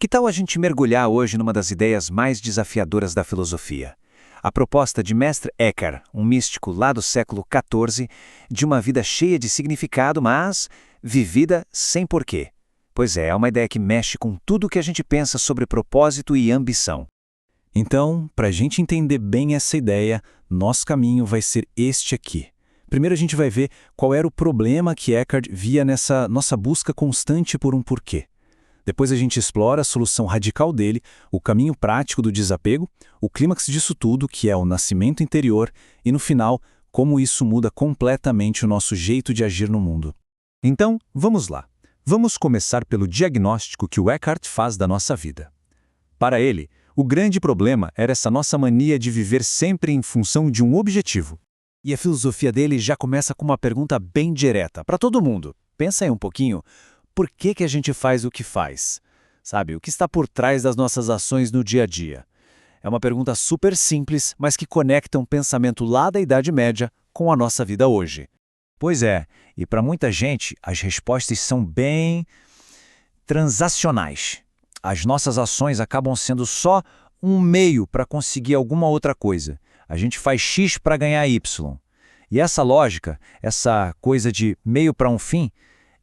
Que tal a gente mergulhar hoje numa das ideias mais desafiadoras da filosofia? A proposta de Mestre Eckhart, um místico lá do século XIV, de uma vida cheia de significado, mas vivida sem porquê. Pois é uma ideia que mexe com tudo o que a gente pensa sobre propósito e ambição. Então, para a gente entender bem essa ideia, nosso caminho vai ser este aqui. Primeiro a gente vai ver qual era o problema que Eckhart via nessa nossa busca constante por um porquê. Depois a gente explora a solução radical dele, o caminho prático do desapego, o clímax disso tudo, que é o nascimento interior, e no final, como isso muda completamente o nosso jeito de agir no mundo. Então, vamos lá. Vamos começar pelo diagnóstico que o Eckhart faz da nossa vida. Para ele, o grande problema era essa nossa mania de viver sempre em função de um objetivo. E a filosofia dele já começa com uma pergunta bem direta, para todo mundo. Pensa aí um pouquinho, por que a gente faz o que faz? Sabe, o que está por trás das nossas ações no dia a dia? É uma pergunta super simples, mas que conecta um pensamento lá da Idade Média com a nossa vida hoje. Pois é, e para muita gente, as respostas são bem transacionais. As nossas ações acabam sendo só um meio para conseguir alguma outra coisa. A gente faz X para ganhar Y. E essa lógica, essa coisa de meio para um fim,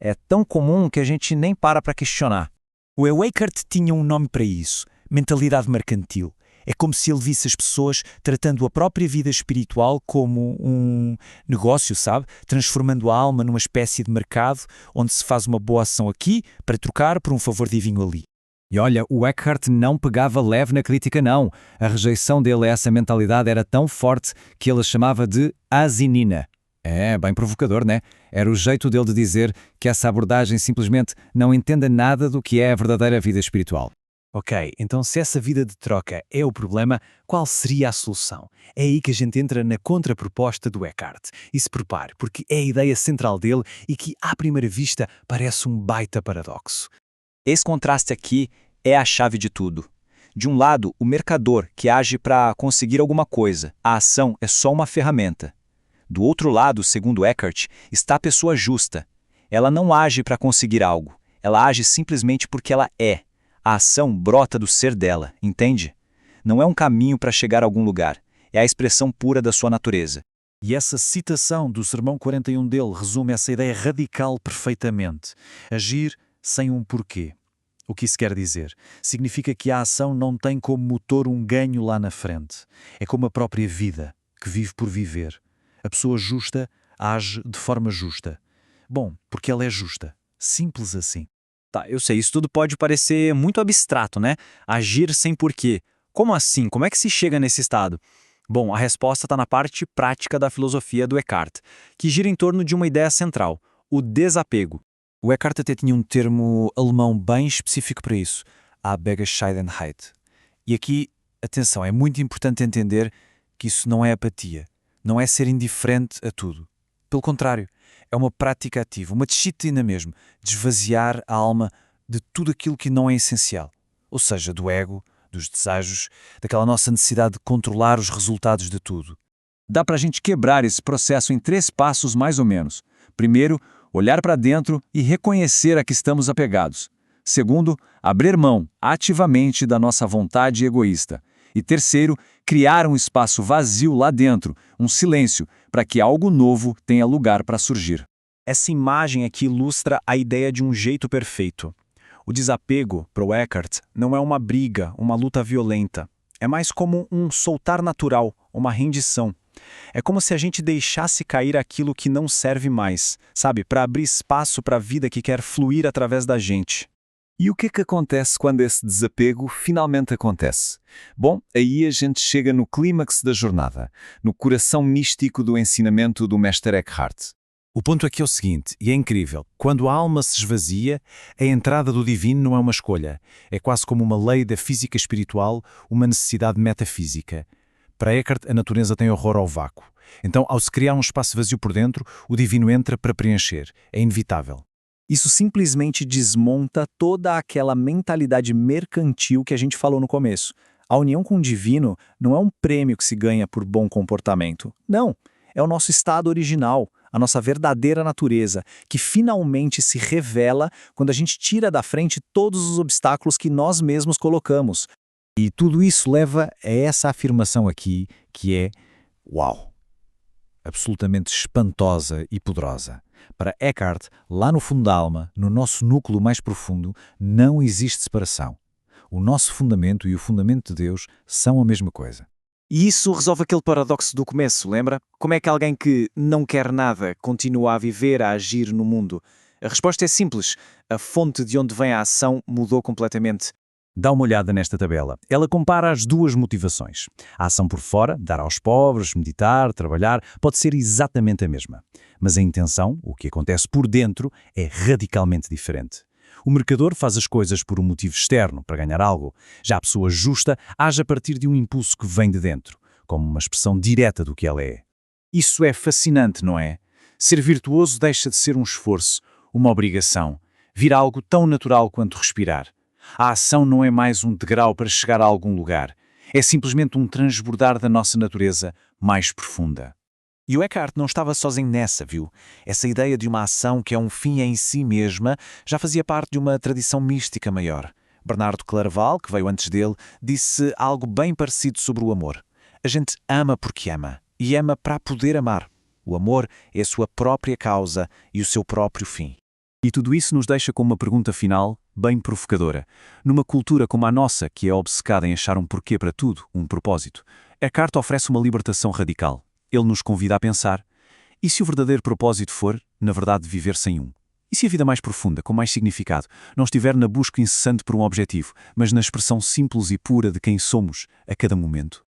é tão comum que a gente nem para questionar. O Eckhart tinha um nome para isso, mentalidade mercantil. É como se ele visse as pessoas tratando a própria vida espiritual como um negócio, sabe? Transformando a alma numa espécie de mercado onde se faz uma boa ação aqui para trocar por um favor divino ali. E olha, o Eckhart não pegava leve na crítica não. A rejeição dele a essa mentalidade era tão forte que ele a chamava de asinina. É, bem provocador, né? Era o jeito dele de dizer que essa abordagem simplesmente não entende nada do que é a verdadeira vida espiritual. Ok, então se essa vida de troca é o problema, qual seria a solução? É aí que a gente entra na contraproposta do Eckhart. E se prepare, porque é a ideia central dele e que, à primeira vista, parece um baita paradoxo. Esse contraste aqui é a chave de tudo. De um lado, o mercador, que age para conseguir alguma coisa. A ação é só uma ferramenta. Do outro lado, segundo Eckhart, está a pessoa justa. Ela não age para conseguir algo. Ela age simplesmente porque ela é. A ação brota do ser dela, entende? Não é um caminho para chegar a algum lugar. É a expressão pura da sua natureza. E essa citação do Sermão 41 dele resume essa ideia radical perfeitamente. Agir sem um porquê. O que isso quer dizer? Significa que a ação não tem como motor um ganho lá na frente. É como a própria vida, que vive por viver. A pessoa justa age de forma justa. Bom, porque ela é justa. Simples assim. Tá, eu sei, isso tudo pode parecer muito abstrato, né? Agir sem porquê. Como assim? Como é que se chega nesse estado? Bom, a resposta está na parte prática da filosofia do Eckhart, que gira em torno de uma ideia central, o desapego. O Eckhart até tinha um termo alemão bem específico para isso, a Abgescheidenheit. E aqui, atenção, é muito importante entender que isso não é apatia, não é ser indiferente a tudo. Pelo contrário, é uma prática ativa, uma disciplina mesmo, de esvaziar a alma de tudo aquilo que não é essencial. Ou seja, do ego, dos desejos, daquela nossa necessidade de controlar os resultados de tudo. Dá para a gente quebrar esse processo em 3 passos mais ou menos. Primeiro, olhar para dentro e reconhecer a que estamos apegados. Segundo, abrir mão ativamente da nossa vontade egoísta. E terceiro, criar um espaço vazio lá dentro, um silêncio, para que algo novo tenha lugar para surgir. Essa imagem aqui ilustra a ideia de um jeito perfeito. O desapego, para o Eckhart, não é uma briga, uma luta violenta. É mais como um soltar natural, uma rendição. É como se a gente deixasse cair aquilo que não serve mais, sabe? Para abrir espaço para a vida que quer fluir através da gente. E o que é que acontece quando esse desapego finalmente acontece? Bom, aí a gente chega no clímax da jornada, no coração místico do ensinamento do Mestre Eckhart. O ponto aqui é o seguinte, e é incrível, quando a alma se esvazia, a entrada do divino não é uma escolha, é quase como uma lei da física espiritual, uma necessidade metafísica. Para Eckhart, a natureza tem horror ao vácuo. Então, ao se criar um espaço vazio por dentro, o divino entra para preencher. É inevitável. Isso simplesmente desmonta toda aquela mentalidade mercantil que a gente falou no começo. A união com o divino não é um prêmio que se ganha por bom comportamento. Não, é o nosso estado original, a nossa verdadeira natureza, que finalmente se revela quando a gente tira da frente todos os obstáculos que nós mesmos colocamos. E tudo isso leva a essa afirmação aqui, que é uau! Absolutamente espantosa e poderosa. Para Eckhart, lá no fundo da alma, no nosso núcleo mais profundo, não existe separação. O nosso fundamento e o fundamento de Deus são a mesma coisa. E isso resolve aquele paradoxo do começo, lembra? Como é que alguém que não quer nada continua a viver, a agir no mundo? A resposta é simples. A fonte de onde vem a ação mudou completamente. Dá uma olhada nesta tabela. Ela compara as duas motivações. A ação por fora, dar aos pobres, meditar, trabalhar, pode ser exatamente a mesma. Mas a intenção, o que acontece por dentro, é radicalmente diferente. O mercador faz as coisas por um motivo externo, para ganhar algo. Já a pessoa justa age a partir de um impulso que vem de dentro, como uma expressão direta do que ela é. Isso é fascinante, não é? Ser virtuoso deixa de ser um esforço, uma obrigação. Vira algo tão natural quanto respirar. A ação não é mais um degrau para chegar a algum lugar. É simplesmente um transbordar da nossa natureza mais profunda. E o Eckhart não estava sozinho nessa, viu? Essa ideia de uma ação que é um fim em si mesma já fazia parte de uma tradição mística maior. Bernardo Claraval, que veio antes dele, disse algo bem parecido sobre o amor. A gente ama porque ama, e ama para poder amar. O amor é a sua própria causa e o seu próprio fim. E tudo isso nos deixa com uma pergunta final, bem provocadora. Numa cultura como a nossa, que é obcecada em achar um porquê para tudo, um propósito, Eckhart oferece uma libertação radical. Ele nos convida a pensar, e se o verdadeiro propósito for, na verdade, viver sem um? E se a vida mais profunda, com mais significado, não estiver na busca incessante por um objetivo, mas na expressão simples e pura de quem somos a cada momento?